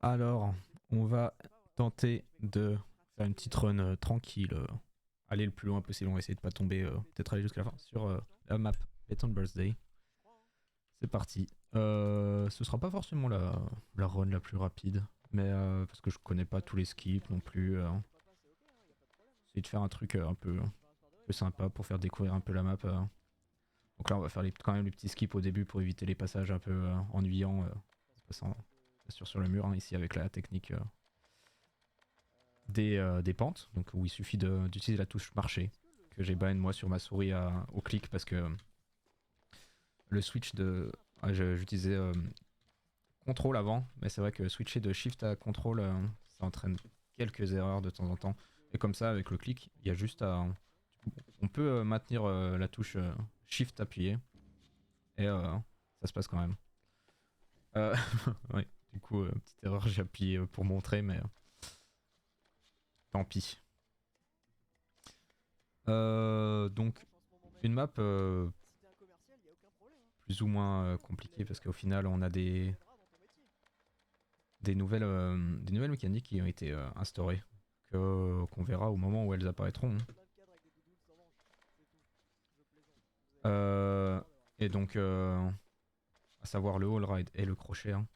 Alors, on va tenter de faire une petite run tranquille, aller le plus loin possible, on va essayer de pas tomber, peut-être aller jusqu'à la fin sur la map Beton Birthday. C'est parti. Ce sera pas forcément la run la plus rapide, mais parce que je connais pas tous les skips non plus. Essayer de faire un truc un peu sympa pour faire découvrir un peu la map. Donc là, on va faire quand même les petits skips au début pour éviter les passages un peu ennuyants, passant bien sûr sur le mur, hein, ici avec la technique des pentes, donc où il suffit d'utiliser la touche marcher, que j'ai ban moi sur ma souris au clic parce que le switch de... J'utilisais contrôle avant, mais c'est vrai que switcher de shift à contrôle, ça entraîne quelques erreurs de temps en temps. Et comme ça, avec le clic, il y a juste à... On peut maintenir la touche shift appuyée, et ça se passe quand même. Ouais, du coup, petite erreur, j'ai appuyé pour montrer, mais tant pis. Donc, une map plus ou moins compliquée, parce qu'au final, on a des nouvelles mécaniques qui ont été instaurées, qu'on verra au moment où elles apparaîtront, hein. Et donc, à savoir le wall ride et le crochet, hein.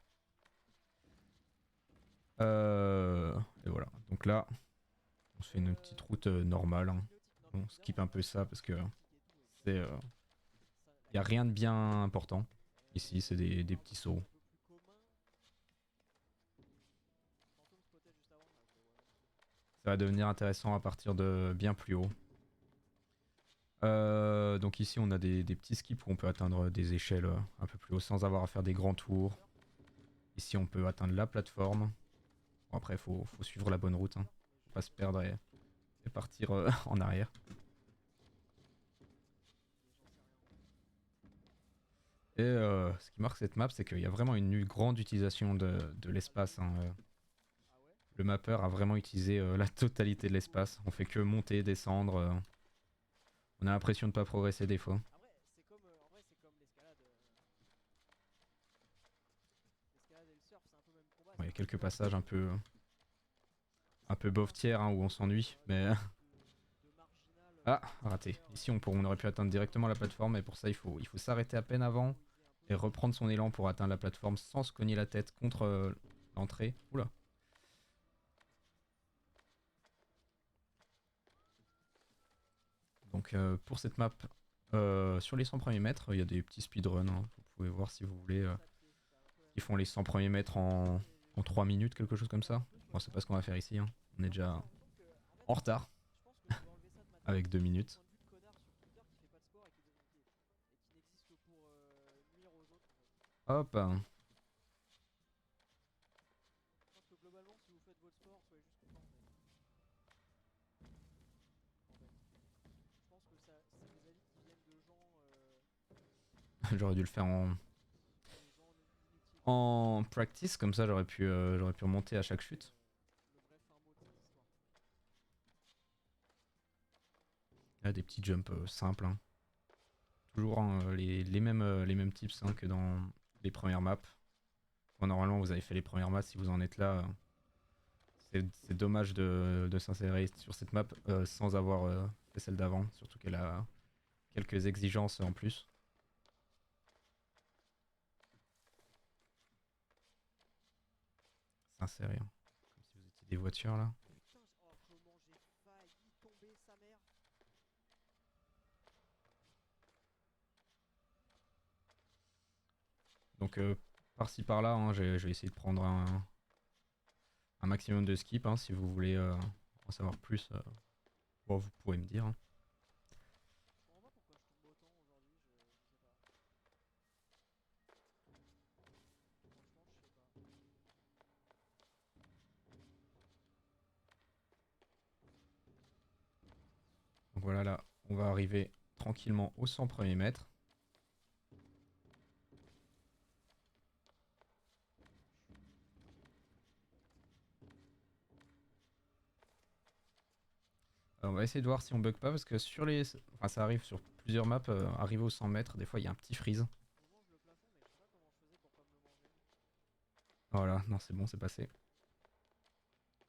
Et voilà, donc là, on se fait une petite route normale, hein. On skip un peu ça parce que c'est... y a rien de bien important. Ici, c'est des petits sauts. Ça va devenir intéressant à partir de bien plus haut. Donc ici, on a des petits skips où on peut atteindre des échelles un peu plus haut sans avoir à faire des grands tours. Ici, on peut atteindre la plateforme. Bon, après, faut suivre la bonne route, hein. Faut pas se perdre et partir en arrière. Et ce qui marque cette map, c'est qu'il y a vraiment une grande utilisation de l'espace, hein. Le mapper a vraiment utilisé la totalité de l'espace. On fait que monter, descendre. On a l'impression de pas progresser des fois. Il y a quelques passages un peu bof tiers, hein, où on s'ennuie, mais... Ah, raté. Ici, on aurait pu atteindre directement la plateforme, et pour ça, il faut s'arrêter à peine avant et reprendre son élan pour atteindre la plateforme sans se cogner la tête contre l'entrée. Oula. Donc pour cette map, sur les 100 premiers mètres, il y a des petits speedruns, hein. Vous pouvez voir si vous voulez. Ils font les 100 premiers mètres en 3 minutes, quelque chose comme ça. Bon, c'est pas ce qu'on va faire ici, hein. On est déjà en retard avec 2 minutes. Hop. J'aurais dû le faire en practice, comme ça j'aurais pu remonter à chaque chute. Là, des petits jumps simples, hein. Toujours hein, les mêmes tips, hein, que dans les premières maps. Bon, normalement, vous avez fait les premières maps, si vous en êtes là. C'est dommage de s'insérer sur cette map sans avoir fait celle d'avant, surtout qu'elle a quelques exigences en plus. S'insérer, hein. Comme si vous étiez des voitures là. Donc par-ci par-là, hein, je vais essayer de prendre un maximum de skip, hein, si vous voulez en savoir plus. Bon, vous pouvez me dire, hein. Donc voilà, là, on va arriver tranquillement aux 100 premiers mètres. On va essayer de voir si on bug pas parce que sur les... Enfin, ça arrive sur plusieurs maps, arriver aux 100 mètres, des fois il y a un petit freeze. Voilà, non c'est bon, c'est passé.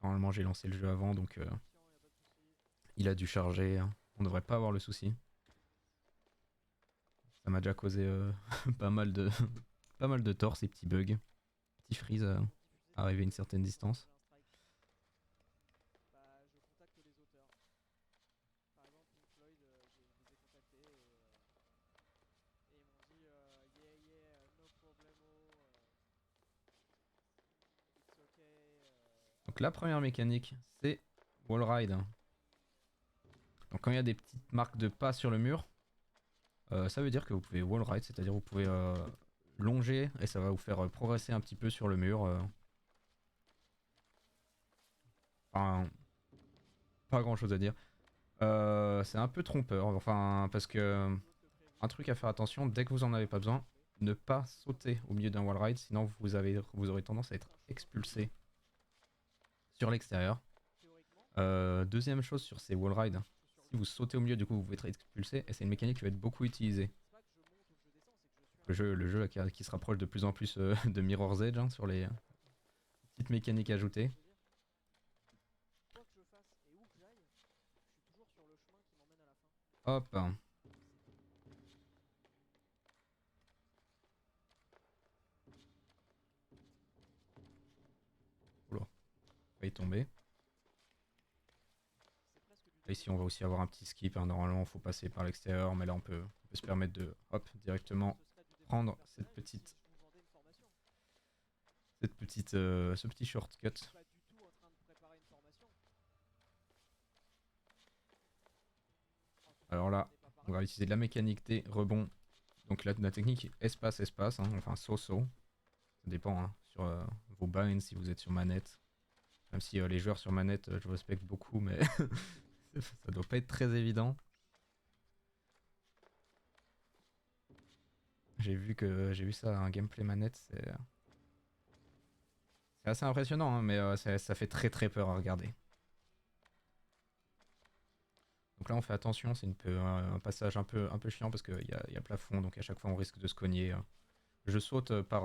Normalement j'ai lancé le jeu avant donc il a dû charger. Hein. On devrait pas avoir le souci. Ça m'a déjà causé pas mal de pas mal de tort ces petits bugs. Petit freeze arrivé à une certaine distance. Donc la première mécanique, c'est wall ride. Donc quand il y a des petites marques de pas sur le mur, ça veut dire que vous pouvez wall ride, c'est-à-dire vous pouvez longer et ça va vous faire progresser un petit peu sur le mur. Enfin, pas grand chose à dire. C'est un peu trompeur, enfin parce que un truc à faire attention, dès que vous en avez pas besoin, ne pas sauter au milieu d'un wall ride, sinon vous aurez tendance à être expulsé sur l'extérieur. Deuxième chose sur ces wall rides, si vous sautez au milieu, du coup vous pouvez être expulsé et c'est une mécanique qui va être beaucoup utilisée. Le jeu là, qui se rapproche de plus en plus de Mirror's Edge hein, sur les petites mécaniques ajoutées. Hop. Oula, va y tomber. Là, ici on va aussi avoir un petit skip, hein. Normalement il faut passer par l'extérieur, mais là on peut se permettre de hop, directement prendre ce petit shortcut. Alors là, on va utiliser de la mécanique des rebonds. Donc la technique espace-espace, hein, enfin saut-saut. Ça dépend hein, sur vos binds si vous êtes sur manette. Même si les joueurs sur manette, je respecte beaucoup, mais ça doit pas être très évident. J'ai vu ça un gameplay manette, c'est assez impressionnant, hein, mais ça fait très très peur à regarder. Donc là on fait attention, c'est un passage un peu chiant parce qu'il y a plafond, donc à chaque fois on risque de se cogner. Je saute par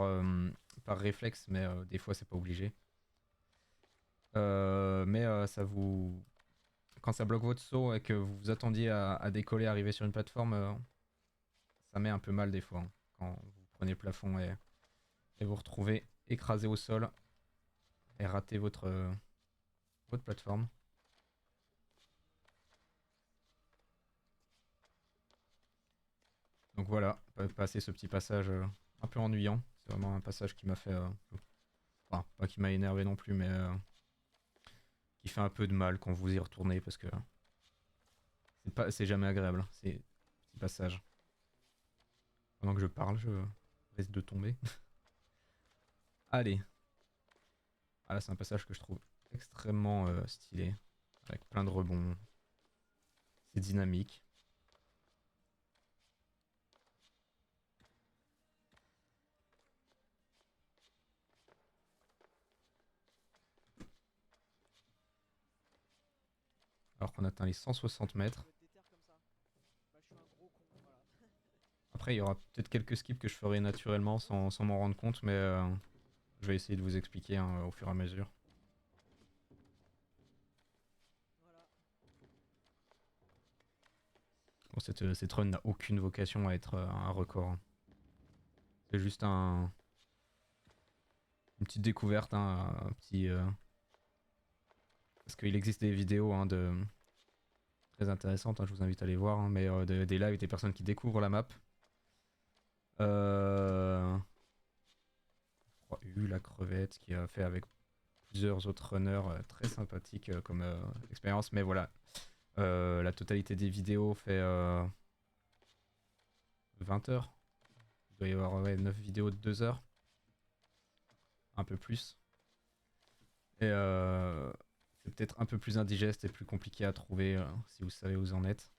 réflexe, mais des fois c'est pas obligé. Mais ça vous... Quand ça bloque votre saut et que vous vous attendiez à décoller, arriver sur une plateforme, ça met un peu mal des fois. Hein, quand vous prenez le plafond et vous retrouvez écrasé au sol et rater votre plateforme. Donc voilà, passer ce petit passage un peu ennuyant. C'est vraiment un passage qui m'a fait... enfin, pas qui m'a énervé non plus, mais qui fait un peu de mal quand vous y retournez parce que c'est jamais agréable, ces petits passages. Pendant que je parle, je risque de tomber. Allez. Ah là, c'est un passage que je trouve extrêmement stylé. Avec plein de rebonds. C'est dynamique. Alors qu'on atteint les 160 mètres. Après, il y aura peut-être quelques skips que je ferai naturellement sans m'en rendre compte, mais je vais essayer de vous expliquer hein, au fur et à mesure. Bon, cette run n'a aucune vocation à être un record. Hein. C'est juste une petite découverte, hein, un petit... parce qu'il existe des vidéos hein, très intéressantes, hein, je vous invite à les voir, hein, mais des lives des personnes qui découvrent la map. La crevette qui a fait avec plusieurs autres runners très sympathiques comme expérience, mais voilà, la totalité des vidéos fait 20 heures. Il doit y avoir 9 vidéos de 2 heures, un peu plus. Et c'est peut-être un peu plus indigeste et plus compliqué à trouver si vous savez où vous en êtes.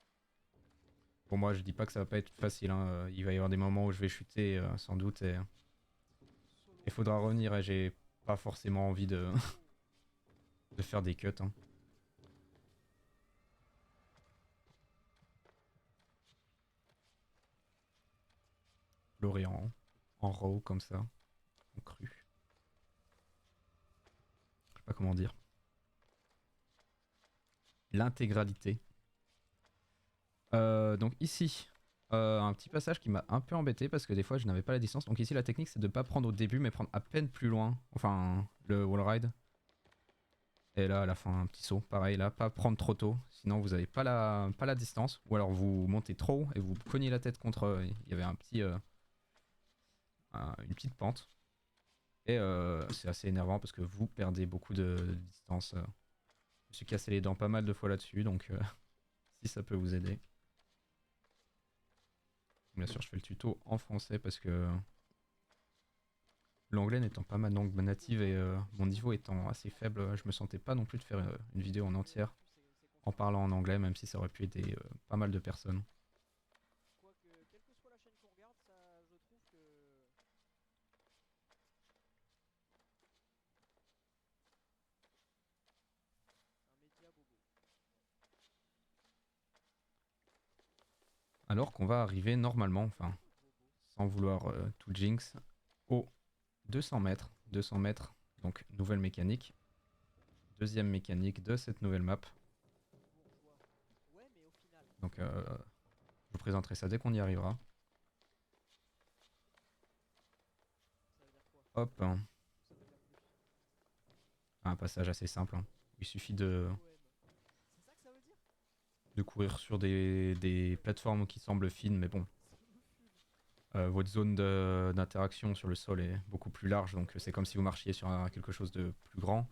Pour moi, je dis pas que ça va pas être facile. Hein. Il va y avoir des moments où je vais chuter sans doute et il faudra revenir et j'ai pas forcément envie de faire des cuts. Hein. L'Orient en raw comme ça, en cru. pas comment dire, l'intégralité. Donc ici, un petit passage qui m'a un peu embêté parce que des fois je n'avais pas la distance. Donc ici la technique c'est de ne pas prendre au début mais prendre à peine plus loin, enfin le wall ride. Et là à la fin un petit saut, pareil là, pas prendre trop tôt, sinon vous n'avez pas la distance. Ou alors vous montez trop haut et vous cognez la tête contre, il y avait un petit, une petite pente. Et c'est assez énervant parce que vous perdez beaucoup de distance. Je me suis cassé les dents pas mal de fois là-dessus, donc si ça peut vous aider. Bien sûr, je fais le tuto en français parce que l'anglais n'étant pas ma langue native et mon niveau étant assez faible, je me sentais pas non plus de faire une vidéo en entière en parlant en anglais, même si ça aurait pu aider pas mal de personnes. Alors qu'on va arriver normalement, enfin, sans vouloir tout jinx, aux 200 mètres. 200 mètres, donc nouvelle mécanique. Deuxième mécanique de cette nouvelle map. Donc je vous présenterai ça dès qu'on y arrivera. Hop. Un passage assez simple. Hein. Il suffit de courir sur des plateformes qui semblent fines, mais bon. Votre zone d'interaction sur le sol est beaucoup plus large, donc c'est comme si vous marchiez sur quelque chose de plus grand.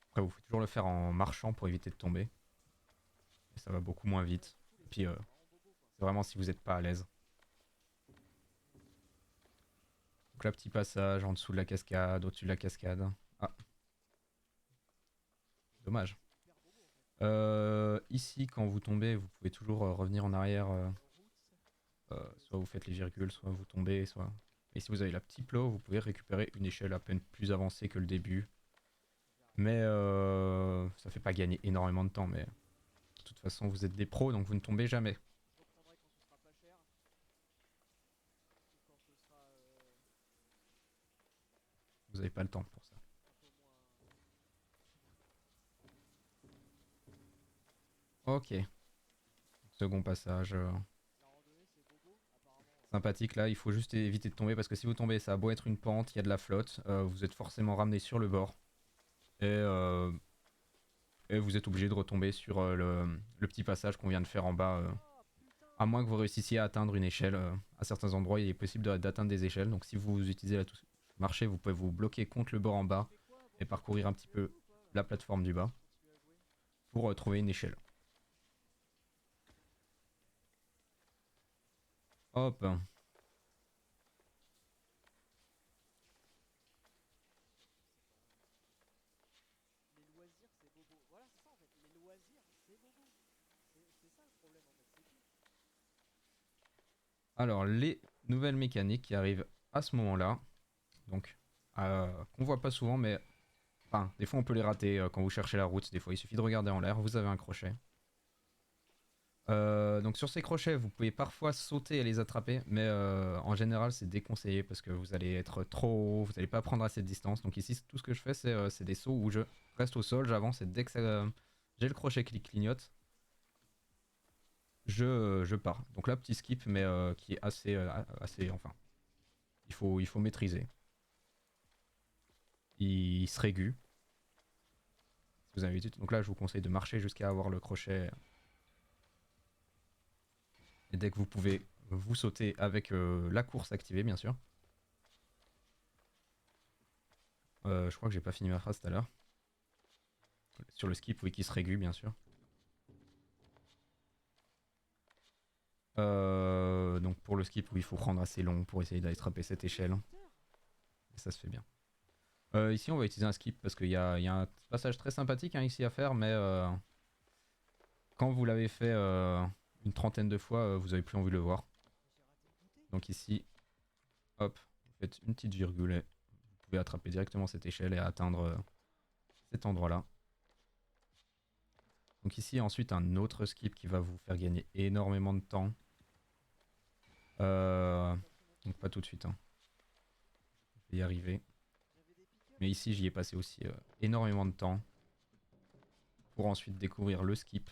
Après, vous pouvez toujours le faire en marchant pour éviter de tomber. Et ça va beaucoup moins vite. Et puis, c'est vraiment si vous n'êtes pas à l'aise. Donc là, petit passage en dessous de la cascade, au-dessus de la cascade. Ah, dommage. Ici, quand vous tombez, vous pouvez toujours revenir en arrière. Soit vous faites les virgules, soit vous tombez, soit... Et si vous avez la petite plow, vous pouvez récupérer une échelle à peine plus avancée que le début. Mais ça fait pas gagner énormément de temps. Mais de toute façon, vous êtes des pros, donc vous ne tombez jamais. Vous n'avez pas le temps pour ça. Ok. Second passage. Sympathique là, il faut juste éviter de tomber parce que si vous tombez, ça a beau être une pente, il y a de la flotte, vous êtes forcément ramené sur le bord. Et vous êtes obligé de retomber sur le petit passage qu'on vient de faire en bas. À moins que vous réussissiez à atteindre une échelle. À certains endroits, il est possible d'atteindre des échelles. Donc si vous utilisez la touche marcher, vous pouvez vous bloquer contre le bord en bas et parcourir un petit peu la plateforme du bas pour trouver une échelle. Hop. Alors les nouvelles mécaniques qui arrivent à ce moment-là. Donc qu'on voit pas souvent mais... Enfin, des fois on peut les rater quand vous cherchez la route. Des fois il suffit de regarder en l'air, vous avez un crochet. Donc sur ces crochets, vous pouvez parfois sauter et les attraper, mais en général c'est déconseillé parce que vous allez être trop haut, vous n'allez pas prendre assez de distance. Donc ici tout ce que je fais c'est des sauts où je reste au sol, j'avance et dès que j'ai le crochet qui clignote, je pars. Donc là petit skip mais qui est assez enfin, il faut maîtriser. Il se régule. Si vous avez l'habitude. Donc là je vous conseille de marcher jusqu'à avoir le crochet. Et dès que vous pouvez, vous sautez avec la course activée, bien sûr. Je crois que j'ai pas fini ma phrase tout à l'heure. Sur le skip, oui, qui se régule, bien sûr. Donc pour le skip, oui, il faut prendre assez long pour essayer d'attraper cette échelle. Et ça se fait bien. Ici, on va utiliser un skip parce qu'il y a un passage très sympathique hein, ici à faire, mais quand vous l'avez fait une trentaine de fois, vous n'avez plus envie de le voir. Donc ici, hop, vous faites une petite virgule et vous pouvez attraper directement cette échelle et atteindre cet endroit-là. Donc ici, ensuite, un autre skip qui va vous faire gagner énormément de temps. Donc pas tout de suite. Hein. y arriver. Mais ici, j'y ai passé aussi énormément de temps pour ensuite découvrir le skip.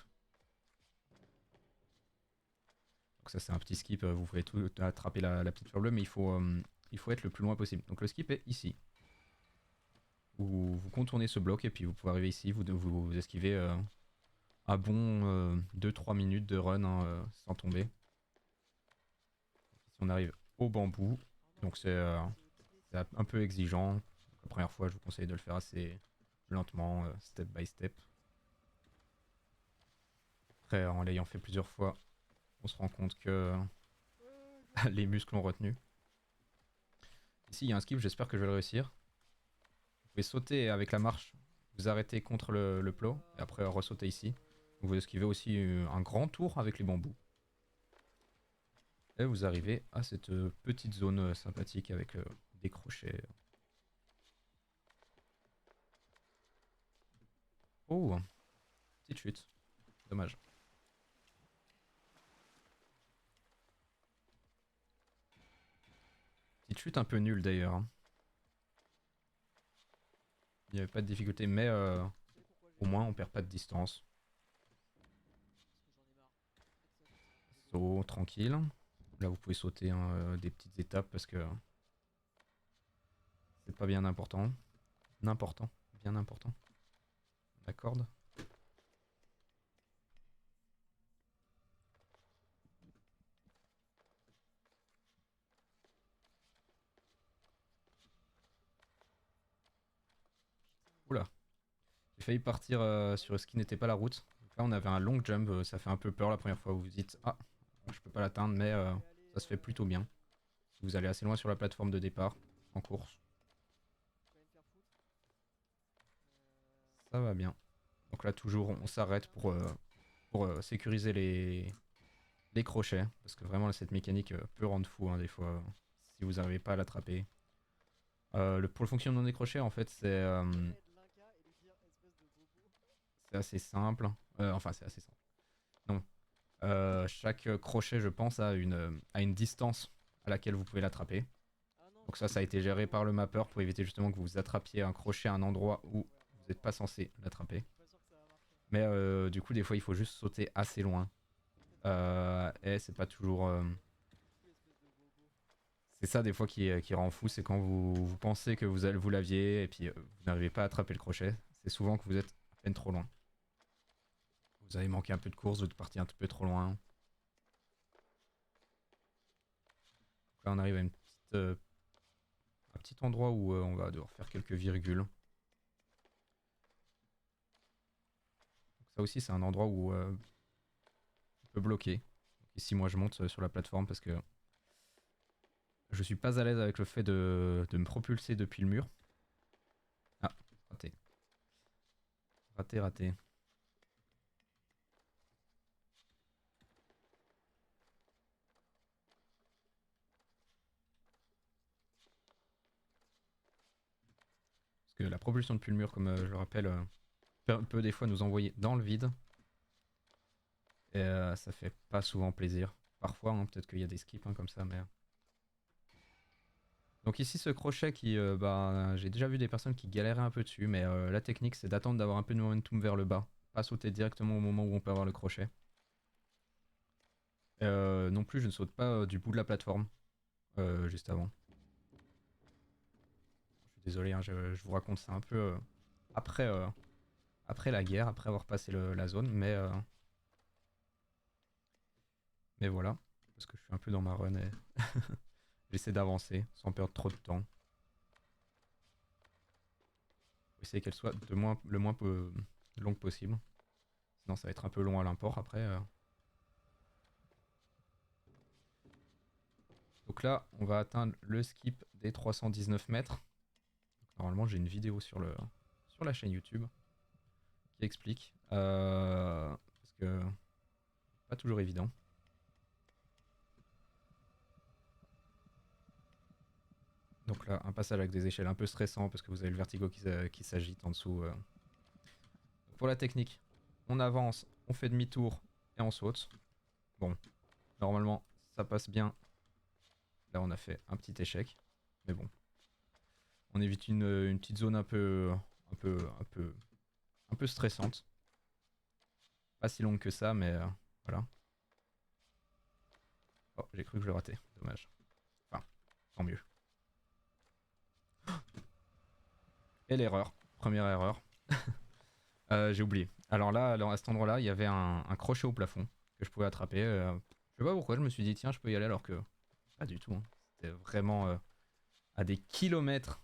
Donc ça, c'est un petit skip, vous pouvez tout attraper la petite fleur bleue, mais il faut être le plus loin possible. Donc le skip est ici. Vous contournez ce bloc et puis vous pouvez arriver ici, vous esquivez un bon 2-3 minutes de run hein, sans tomber. Ici on arrive au bambou, donc c'est un peu exigeant. La première fois je vous conseille de le faire assez lentement, step by step. Après en l'ayant fait plusieurs fois, on se rend compte que les muscles ont retenu. Ici il y a un skip, j'espère que je vais le réussir. Vous pouvez sauter avec la marche, vous arrêtez contre le plot, et après ressauter ici. Vous esquivez aussi un grand tour avec les bambous. Et vous arrivez à cette petite zone sympathique avec des crochets. Oh, petite chute. Dommage. Petite chute un peu nulle d'ailleurs. Hein. Il n'y avait pas de difficulté, mais au moins on perd pas de distance. Saut tranquille. Là vous pouvez sauter hein, des petites étapes parce que c'est pas bien important. N'important, bien important. La corde. Oula. J'ai failli partir sur ce qui n'était pas la route. Donc là on avait un long jump, ça fait un peu peur la première fois où vous vous dites ah je peux pas l'atteindre mais ça se fait plutôt bien. Si vous allez assez loin sur la plateforme de départ en course. Ça va bien. Donc là toujours on s'arrête pour sécuriser les crochets. Parce que vraiment cette mécanique peut rendre fou hein, des fois si vous n'arrivez pas à l'attraper. Pour le fonctionnement des crochets en fait c'est assez simple. Enfin c'est assez simple. Non. Chaque crochet je pense a une distance à laquelle vous pouvez l'attraper. Donc ça a été géré par le mapper pour éviter justement que vous attrapiez un crochet à un endroit où vous n'êtes pas censé l'attraper. Mais du coup des fois il faut juste sauter assez loin. Et c'est pas toujours... C'est ça des fois qui rend fou, c'est quand vous pensez que vous l'aviez et puis vous n'arrivez pas à attraper le crochet. C'est souvent que vous êtes à peine trop loin. Vous avez manqué un peu de course, vous êtes parti un peu trop loin. Donc là on arrive à un petit endroit où on va devoir faire quelques virgules. Donc ça aussi c'est un endroit où on peut bloquer. Donc ici moi je monte sur la plateforme parce que je suis pas à l'aise avec le fait de me propulser depuis le mur. Ah, raté. Raté, raté. Parce que la propulsion depuis le mur, comme je le rappelle, peut des fois nous envoyer dans le vide. Et ça fait pas souvent plaisir. Parfois, hein, peut-être qu'il y a des skips hein, comme ça, mais... Donc ici, ce crochet qui... bah, j'ai déjà vu des personnes qui galéraient un peu dessus, mais la technique, c'est d'attendre d'avoir un peu de momentum vers le bas. Pas sauter directement au moment où on peut avoir le crochet. Non plus, je ne saute pas du bout de la plateforme, juste avant. Je suis désolé, hein, je vous raconte ça un peu après, après la guerre, après avoir passé la zone, mais voilà. Parce que je suis un peu dans ma run et j'essaie d'avancer sans perdre trop de temps. Pour essayer qu'elle soit le moins longue possible. Sinon ça va être un peu long à l'import après. Donc là, on va atteindre le skip des 319 mètres. Donc, normalement, j'ai une vidéo sur la chaîne YouTube qui explique. Parce que pas toujours évident. Donc là, un passage avec des échelles un peu stressant parce que vous avez le vertigo qui s'agite en dessous. Pour la technique, on avance, on fait demi-tour et on saute. Bon, normalement, ça passe bien. Là, on a fait un petit échec. Mais bon. On évite une petite zone un peu, un peu, un peu stressante. Pas si longue que ça, mais voilà. Oh, j'ai cru que je le ratais. Dommage. Enfin, tant mieux. Et l'erreur. Première erreur. J'ai oublié. Alors là, à cet endroit-là, il y avait un crochet au plafond que je pouvais attraper. Je sais pas pourquoi, je me suis dit, tiens, je peux y aller alors que... Pas du tout. Hein. C'était vraiment à des kilomètres.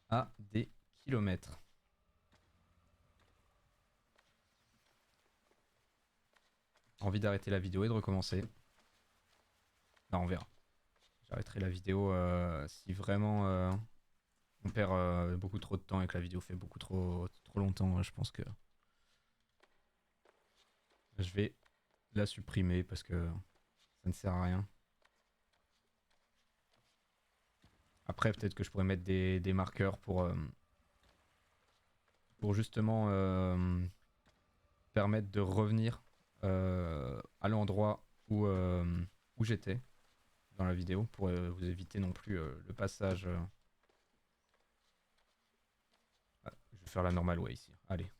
À des kilomètres. Envie d'arrêter la vidéo et de recommencer. Non, on verra. J'arrêterai la vidéo si vraiment on perd beaucoup trop de temps et que la vidéo fait beaucoup trop longtemps. Je pense que je vais la supprimer parce que ça ne sert à rien. Après, peut-être que je pourrais mettre des marqueurs pour justement permettre de revenir à l'endroit où j'étais dans la vidéo pour vous éviter non plus le passage. Ah, je vais faire la normale way ici. Allez.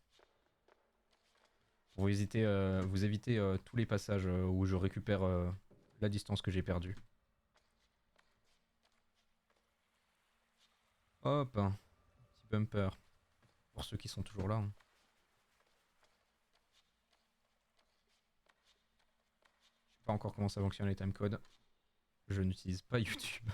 Pour vous éviter tous les passages où je récupère la distance que j'ai perdue. Hop, un petit bumper. Pour ceux qui sont toujours là. Hein. Je sais pas encore comment ça fonctionne les timecodes. Je n'utilise pas YouTube.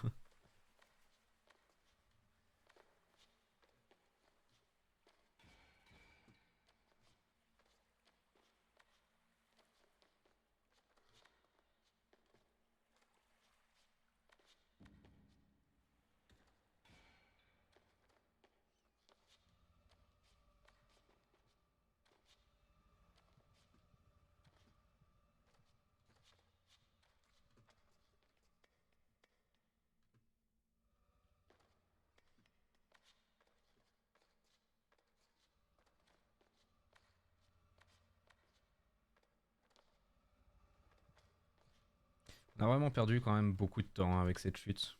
On a vraiment perdu quand même beaucoup de temps avec cette chute.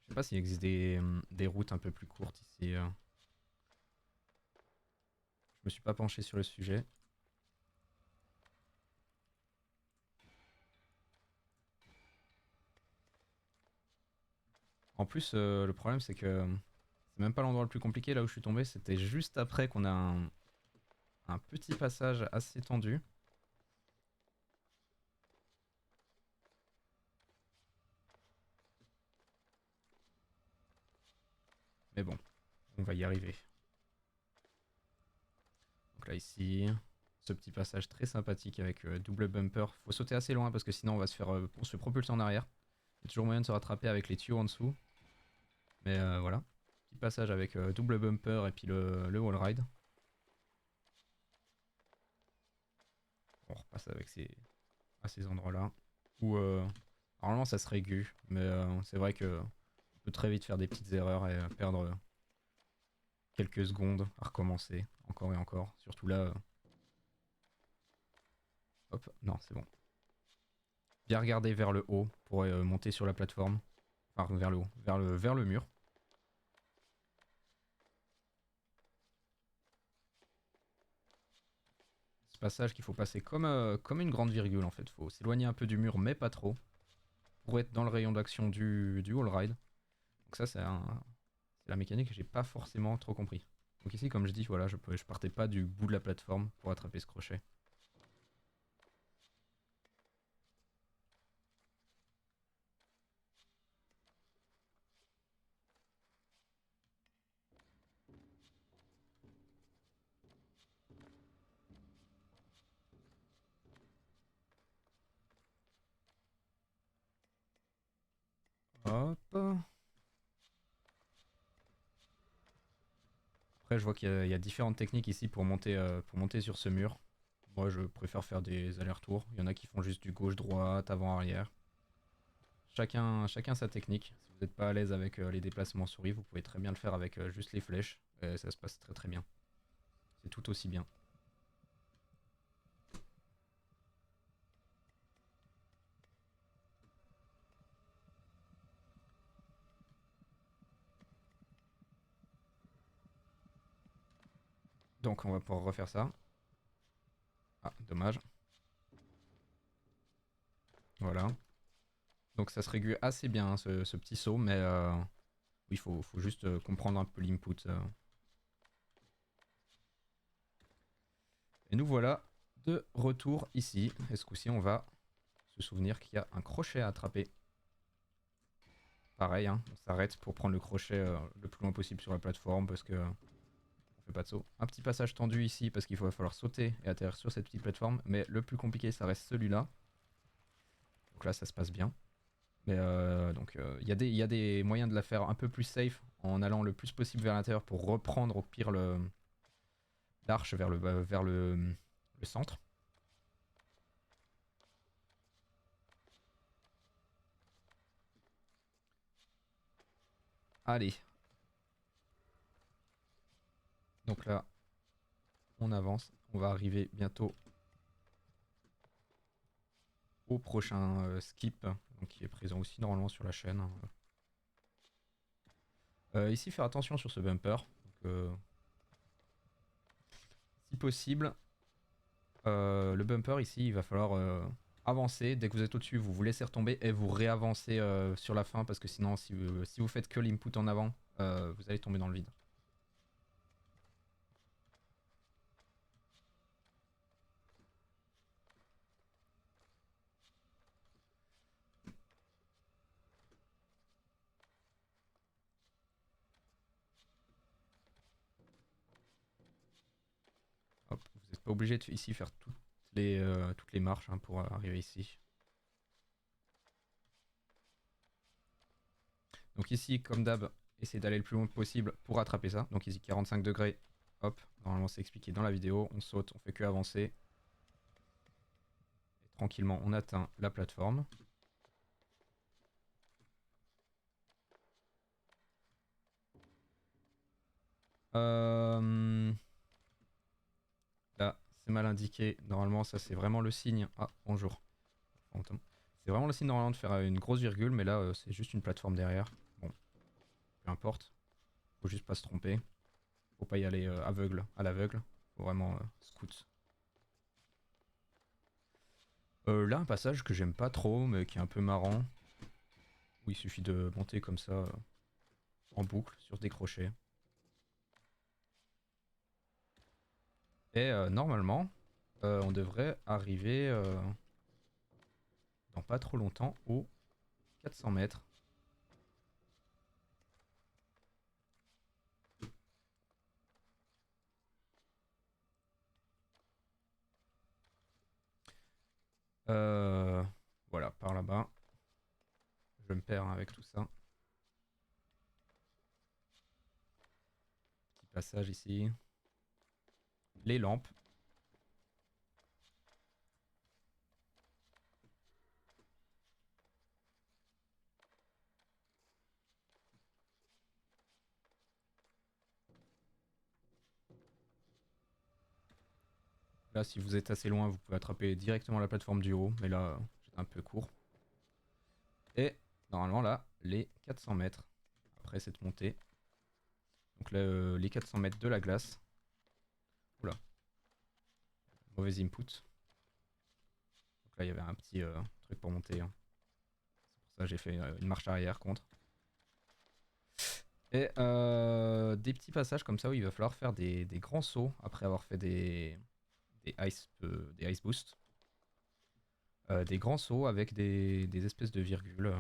Je sais pas s'il existe des routes un peu plus courtes ici. Je me suis pas penché sur le sujet. En plus, le problème c'est que c'est même pas l'endroit le plus compliqué là où je suis tombé. C'était juste après qu'on a un petit passage assez tendu. Mais bon, on va y arriver. Donc là ici, ce petit passage très sympathique avec double bumper. Faut sauter assez loin parce que sinon on se fait propulser en arrière. Il y a toujours moyen de se rattraper avec les tuyaux en dessous. Mais voilà, petit passage avec double bumper et puis le wall ride. On repasse avec à ces endroits-là. Où normalement ça serait aigu, mais c'est vrai que on peut très vite faire des petites erreurs et perdre quelques secondes à recommencer encore et encore. Surtout là. Hop, non, c'est bon. Bien regarder vers le haut pour monter sur la plateforme. Enfin, vers le haut, vers le mur. Ce passage qu'il faut passer comme une grande virgule en fait. Faut s'éloigner un peu du mur, mais pas trop. Pour être dans le rayon d'action du wall ride. Donc ça, c'est la mécanique que j'ai pas forcément trop compris. Donc ici, comme je dis, voilà, je partais pas du bout de la plateforme pour attraper ce crochet. Hop. Après, je vois qu'il y a différentes techniques ici pour monter sur ce mur. Moi, je préfère faire des allers-retours. Il y en a qui font juste du gauche-droite, avant-arrière. Chacun sa technique. Si vous n'êtes pas à l'aise avec les déplacements souris, vous pouvez très bien le faire avec juste les flèches. Et ça se passe très très bien. C'est tout aussi bien. donc on va pouvoir refaire ça. Ah, dommage. Voilà. Donc ça se régule assez bien hein, ce petit saut, mais oui, faut juste comprendre un peu l'input. Et nous voilà de retour ici. Et ce coup-ci, on va se souvenir qu'il y a un crochet à attraper. Pareil, hein, on s'arrête pour prendre le crochet le plus loin possible sur la plateforme parce que on fait pas de saut. Un petit passage tendu ici parce qu'il va falloir sauter et atterrir sur cette petite plateforme. Mais le plus compliqué, ça reste celui-là. Donc là, ça se passe bien. Mais donc il y a des moyens de la faire un peu plus safe en allant le plus possible vers l'intérieur pour reprendre au pire l'arche vers le centre. Allez. Donc là, on avance. On va arriver bientôt au prochain skip, donc qui est présent aussi normalement sur la chaîne. Ici, faire attention sur ce bumper. Donc, si possible, le bumper ici, il va falloir avancer. Dès que vous êtes au-dessus, vous vous laissez retomber et vous réavancez sur la fin parce que sinon, si vous faites que l'input en avant, vous allez tomber dans le vide. Hop, vous n'êtes pas obligé de ici faire toutes les marches hein, pour arriver ici. Donc ici, comme d'hab, essayez d'aller le plus loin possible pour attraper ça. Donc ici, 45 degrés, hop, normalement c'est expliqué dans la vidéo. On saute, on fait que avancer. Et tranquillement, on atteint la plateforme. Là, c'est mal indiqué. Normalement, ça c'est vraiment le signe. Ah, bonjour. Fantôme. C'est vraiment le signe normalement de faire une grosse virgule, mais là, c'est juste une plateforme derrière. Bon, peu importe. Faut juste pas se tromper. Faut pas y aller à l'aveugle. Faut vraiment scout. Là, un passage que j'aime pas trop, mais qui est un peu marrant. Où il suffit de monter comme ça en boucle sur des crochets. Et normalement, on devrait arriver dans pas trop longtemps aux 400 mètres. Voilà, par là-bas. Je me perds hein, avec tout ça. Petit passage ici. Les lampes. Là, si vous êtes assez loin, vous pouvez attraper directement la plateforme du haut. Mais là, c'est un peu court. Et normalement, là, les 400 mètres après cette montée. Donc là, les 400 mètres de la glace. Oula. Mauvais input. Donc là, il y avait un petit truc pour monter. Hein. C'est pour ça que j'ai fait une marche arrière contre. Et des petits passages comme ça où il va falloir faire des grands sauts après avoir fait des ice boosts. Des grands sauts avec des espèces de virgules.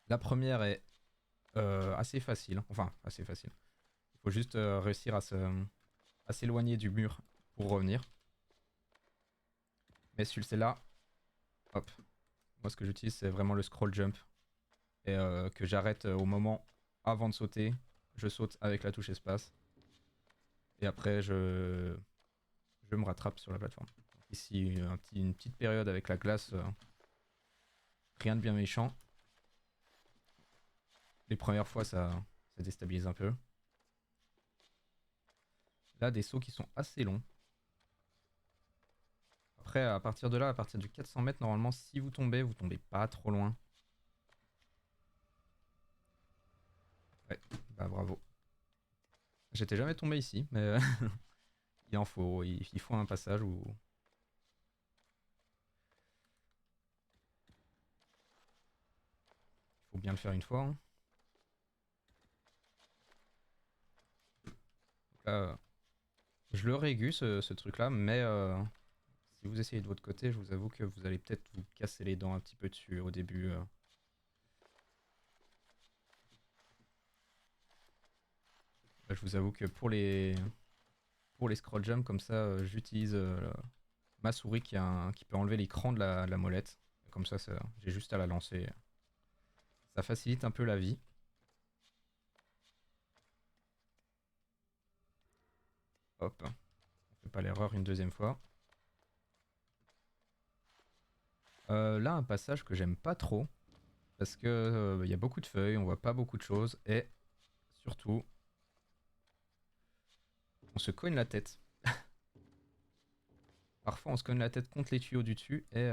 La première est assez facile. Enfin, assez facile. Il faut juste réussir à s'éloigner du mur pour revenir. Mais celle-là, hop. Moi, ce que j'utilise, c'est vraiment le scroll jump. Et que j'arrête au moment avant de sauter. Je saute avec la touche espace. Et après, je me rattrape sur la plateforme. Donc ici, une petite période avec la glace. Rien de bien méchant. Les premières fois, ça déstabilise un peu. Là, des sauts qui sont assez longs. Après, à partir de là, à partir du 400 mètres, normalement, si vous tombez pas trop loin. Ouais, bah bravo. J'étais jamais tombé ici, mais il en faut, il faut un passage où... Il faut bien le faire une fois. Hein. Donc là, je le régu ce truc-là, mais si vous essayez de votre côté, je vous avoue que vous allez peut-être vous casser les dents un petit peu dessus au début. Je vous avoue que pour les scroll jumps comme ça, j'utilise ma souris qui peut enlever l'écran de la molette. Comme ça, j'ai juste à la lancer. Ça facilite un peu la vie. Hop, on fait pas l'erreur une deuxième fois. Là, un passage que j'aime pas trop, parce que il y a beaucoup de feuilles, on voit pas beaucoup de choses, et surtout, on se cogne la tête. Parfois, on se cogne la tête contre les tuyaux du dessus, et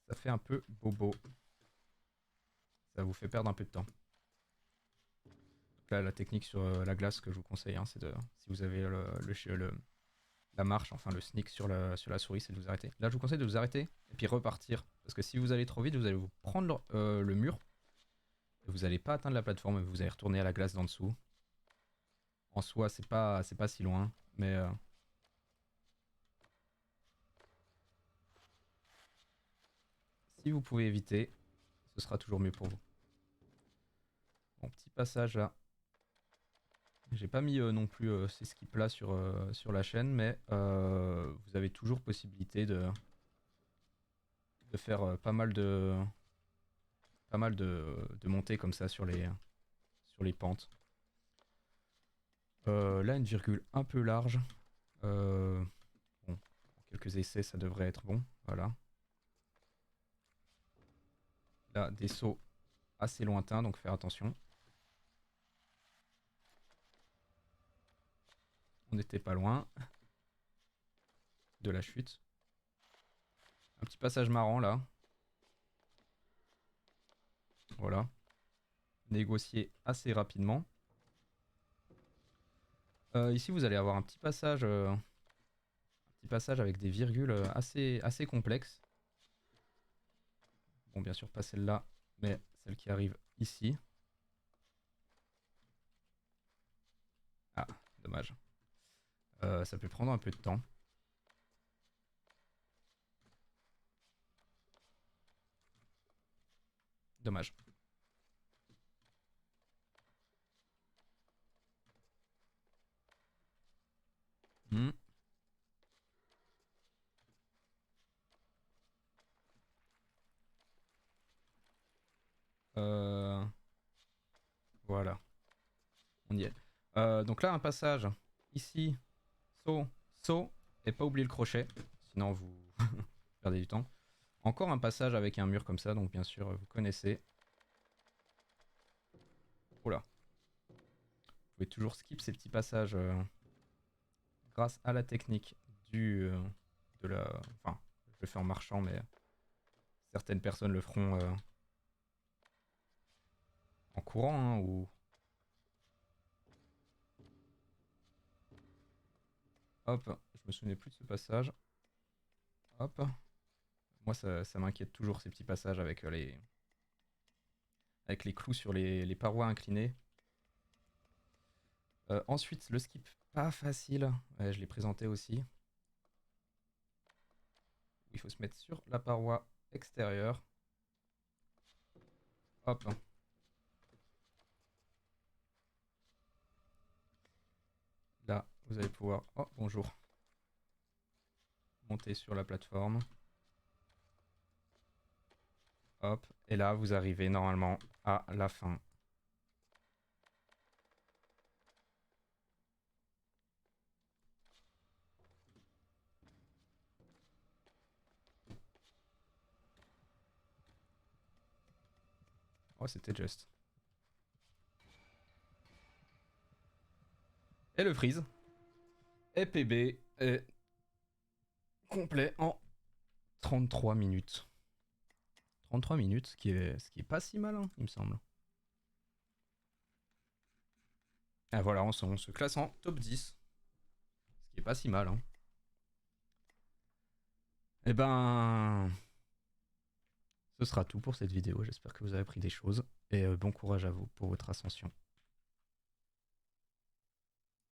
ça fait un peu bobo. Ça vous fait perdre un peu de temps. Donc là, la technique sur la glace que je vous conseille, hein, c'est de, si vous avez la marche, enfin le sneak sur la souris, c'est de vous arrêter. Là, je vous conseille de vous arrêter et puis repartir. Parce que si vous allez trop vite, vous allez vous prendre le mur. Et vous n'allez pas atteindre la plateforme et vous allez retourner à la glace d'en dessous. En soi, c'est pas si loin. Mais si vous pouvez éviter, ce sera toujours mieux pour vous. Bon, petit passage là. J'ai pas mis non plus ces skips là sur la chaîne, mais vous avez toujours possibilité de faire pas mal de montées comme ça sur les pentes. Là, une virgule un peu large. Bon, en quelques essais, ça devrait être bon. Voilà. Là, des sauts assez lointains, donc faire attention. On n'était pas loin de la chute. Un petit passage marrant là. Voilà. Négocier assez rapidement. Ici, vous allez avoir un petit passage avec des virgules assez complexes. Bon, bien sûr, pas celle-là, mais celle qui arrive ici. Ah, dommage. Ça peut prendre un peu de temps. Dommage. Hmm. Voilà. On y est. Donc là, un passage. Ici, saut, saut. Et pas oublier le crochet. Sinon, vous perdez du temps. Encore un passage avec un mur comme ça. Donc, bien sûr, vous connaissez. Oula. Vous pouvez toujours skip ces petits passages grâce à la technique de la... Enfin, je le fais en marchant, mais certaines personnes le feront en courant, hein, ou... Hop, je me souvenais plus de ce passage. Hop. Moi, ça m'inquiète toujours ces petits passages avec avec les clous sur les parois inclinées. Ensuite, le skip pas facile. Ouais, je l'ai présenté aussi. Il faut se mettre sur la paroi extérieure. Hop. Là, vous allez pouvoir... Oh, bonjour. Monter sur la plateforme. Hop. Et là, vous arrivez normalement à la fin. Oh, c'était juste. Et le freeze. Et PB est complet en 33 minutes. 33 minutes, ce qui est pas si mal, hein, il me semble. Et voilà, on se classe en top 10. Ce qui est pas si mal. Hein. Et ben... Ce sera tout pour cette vidéo. J'espère que vous avez appris des choses. Et bon courage à vous pour votre ascension.